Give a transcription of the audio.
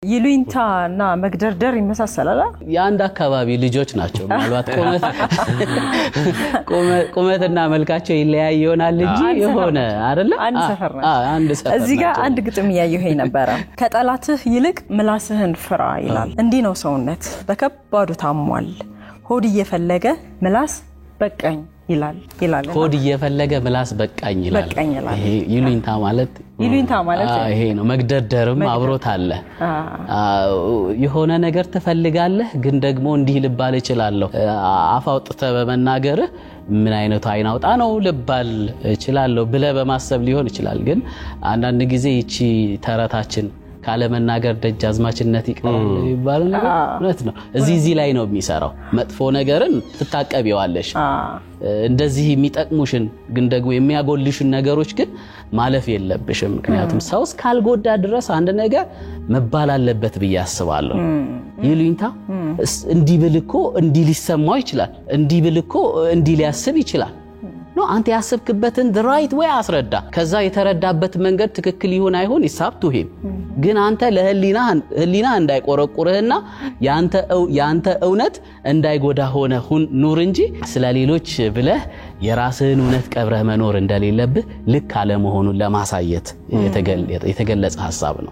ይሉኝታና መግደርደር ይመሳሰላል የአንድ አካባቢ ልጆች ናቸው ማለት ቁመትና መልካቸው ይለያይ ይሆናል እንጂ የሆነ አይደለ አንድ ሰፈር ነው እዚህ ጋር አንድ ግጥም ያየው ነበር ከጠላትህ ይልቅ ምላስህን ፍራ ይላል እንዲህ ነው ሰውነት በከባዱ ታሟል ሆድ እየፈለገ ምላስ በቃኝ ይላል ሆድ እየፈለገ ምላስ በቃኝ ይላል ይሄ ይሉኝታ ማለት ይሄ ነው መግደርደርም አብሮት አለ የሆነ ነገር ተፈልጋለህ ግን ደግሞ እንዲህ ልባል ይችላልው አፋውጥተ በመናገር ምን አይነቱ አይናውጣ ነው ልባል ይችላልው ብለ በማሰብ ሊሆን ይችላል ግን አንዳንድ ጊዜ እቺ ተረታችን ካለ መናገር ደጃዝማችነት ይቀራል ይባል ነገር እውነት ነው እዚህ ላይ ነው የሚሰራው መጥፎ ነገርን ትታቀቢዋለሽ እንደዚህ የሚጠቅሙሽን ግን ደግሞ የሚያጎልሽን ነገሮች ግን ማለፍ የለብሽም ምክንያቱም ሰው እስካልጎዳ ድረስ አንድ ነገር መባል አለበት በያስባለሁ ይሉኝታ እንዲ ብልኮ እንዲ ሊሰማው ይችላል እንዲ ብልኮ እንዲ ሊያስብ ይችላል ነው አንተ ያሰብክበትን the right way አስረዳ ከዛ የተረዳበት መንገድ ትክክል ይሁን አይሁን ይሳብቱ ሄም ግን አንተ ለህሊና እንዳይቆረቁርህና ያንተ እውነት እንዳይጎዳ ሆነ ኑር እንጂ ስለሌሎች ብለህ የራስህን እውነት ቀብረህ መኖር እንደሌለብህ ልክ አለ መሆኑን ለማሳየት የተገለጸ ሐሳብ ነው